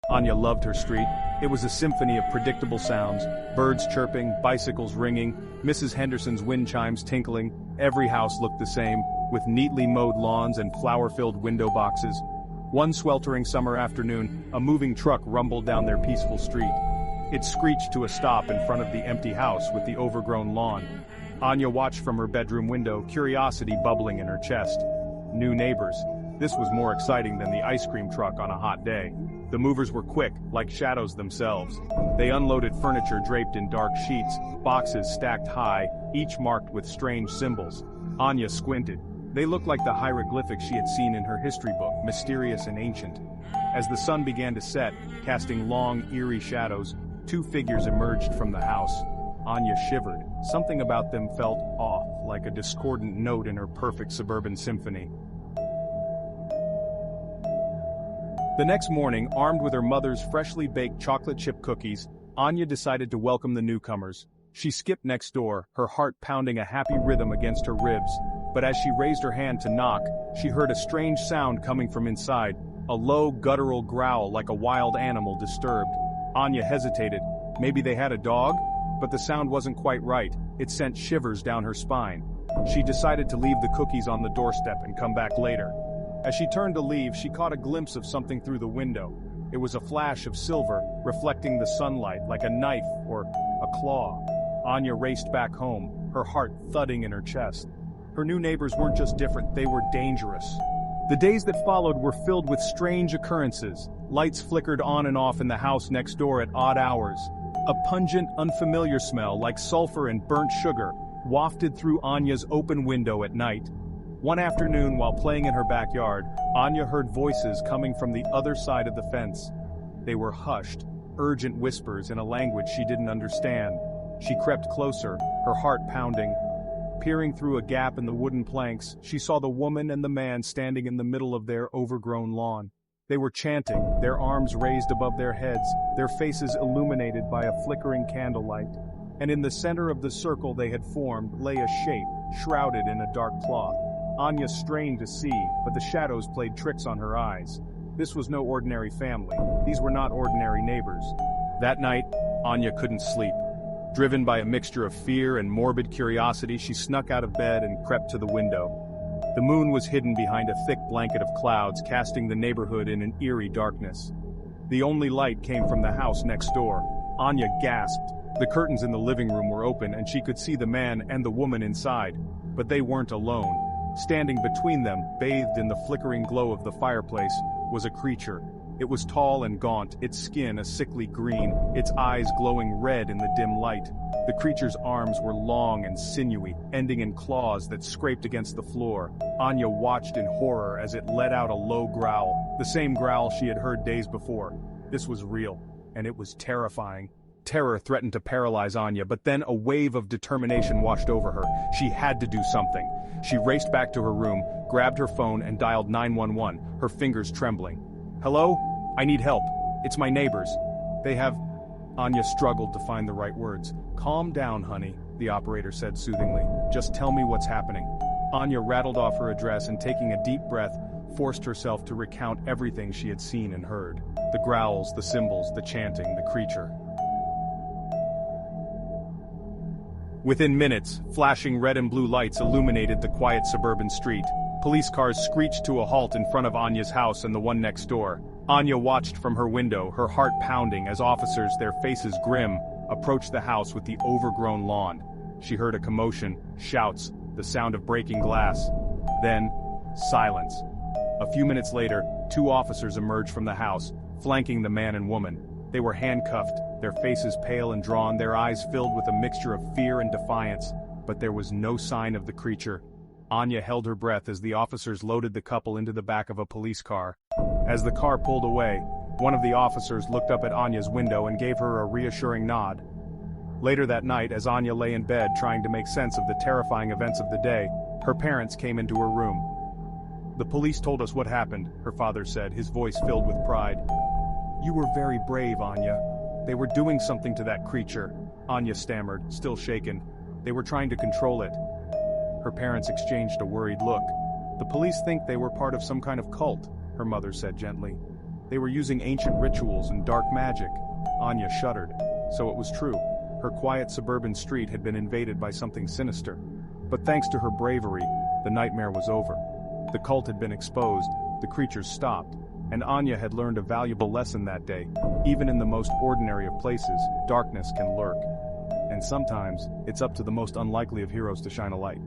Anya loved her street. It was a symphony of predictable sounds, birds chirping, bicycles ringing, Mrs. Henderson's wind chimes tinkling. Every house looked the same, with neatly mowed lawns and flower-filled window boxes. One sweltering summer afternoon, a moving truck rumbled down their peaceful street. It screeched to a stop in front of the empty house with the overgrown lawn. Anya watched from her bedroom window, curiosity bubbling in her chest. New neighbors. This was more exciting than the ice cream truck on a hot day. The movers were quick, like shadows themselves. They unloaded furniture draped in dark sheets, boxes stacked high, each marked with strange symbols. Anya squinted. They looked like the hieroglyphics she had seen in her history book, mysterious and ancient. As the sun began to set, casting long, eerie shadows, two figures emerged from the house. Anya shivered. Something about them felt off, like a discordant note in her perfect suburban symphony. The next morning, armed with her mother's freshly baked chocolate chip cookies, Anya decided to welcome the newcomers. She skipped next door, her heart pounding a happy rhythm against her ribs. But as she raised her hand to knock, she heard a strange sound coming from inside, a low, guttural growl like a wild animal disturbed. Anya hesitated. Maybe they had a dog? But the sound wasn't quite right. It sent shivers down her spine. She decided to leave the cookies on the doorstep and come back later. As she turned to leave, she caught a glimpse of something through the window. It was a flash of silver, reflecting the sunlight like a knife or a claw. Anya raced back home, her heart thudding in her chest. Her new neighbors weren't just different, they were dangerous. The days that followed were filled with strange occurrences. Lights flickered on and off in the house next door at odd hours. A pungent, unfamiliar smell like sulfur and burnt sugar wafted through Anya's open window at night. One afternoon, while playing in her backyard, Anya heard voices coming from the other side of the fence. They were hushed, urgent whispers in a language she didn't understand. She crept closer, her heart pounding. Peering through a gap in the wooden planks, she saw the woman and the man standing in the middle of their overgrown lawn. They were chanting, their arms raised above their heads, their faces illuminated by a flickering candlelight. And in the center of the circle they had formed lay a shape, shrouded in a dark cloth. Anya strained to see, but the shadows played tricks on her eyes. This was no ordinary family. These were not ordinary neighbors. That night, Anya couldn't sleep. Driven by a mixture of fear and morbid curiosity, she snuck out of bed and crept to the window. The moon was hidden behind a thick blanket of clouds, casting the neighborhood in an eerie darkness. The only light came from the house next door. Anya gasped. The curtains in the living room were open and she could see the man and the woman inside. But they weren't alone. Standing between them, bathed in the flickering glow of the fireplace, was a creature. It was tall and gaunt, its skin a sickly green, its eyes glowing red in the dim light. The creature's arms were long and sinewy, ending in claws that scraped against the floor. Anya watched in horror as it let out a low growl, the same growl she had heard days before. This was real, and it was terrifying. Terror threatened to paralyze Anya, but then a wave of determination washed over her. She had to do something. She raced back to her room, grabbed her phone and dialed 911, her fingers trembling. "Hello? I need help. It's my neighbors. They have..." Anya struggled to find the right words. "Calm down, honey," the operator said soothingly. "Just tell me what's happening." Anya rattled off her address and, taking a deep breath, forced herself to recount everything she had seen and heard. The growls, the symbols, the chanting, the creature. Within minutes, flashing red and blue lights illuminated the quiet suburban street. Police cars screeched to a halt in front of Anya's house and the one next door. Anya watched from her window, her heart pounding as officers, their faces grim, approached the house with the overgrown lawn. She heard a commotion, shouts, the sound of breaking glass. Then, silence. A few minutes later, two officers emerged from the house, flanking the man and woman. They were handcuffed, their faces pale and drawn, their eyes filled with a mixture of fear and defiance, but there was no sign of the creature. Anya held her breath as the officers loaded the couple into the back of a police car. As the car pulled away, one of the officers looked up at Anya's window and gave her a reassuring nod. Later that night, as Anya lay in bed trying to make sense of the terrifying events of the day, her parents came into her room. "The police told us what happened," her father said, his voice filled with pride. "You were very brave, Anya. They were doing something to that creature," Anya stammered, still shaken. "They were trying to control it." Her parents exchanged a worried look. "The police think they were part of some kind of cult," her mother said gently. They were using ancient rituals and dark magic. Anya shuddered. So it was true. Her quiet suburban street had been invaded by something sinister. But thanks to her bravery, the nightmare was over. The cult had been exposed, the creatures stopped, and Anya had learned a valuable lesson that day. Even in the most ordinary of places, darkness can lurk. And sometimes, it's up to the most unlikely of heroes to shine a light.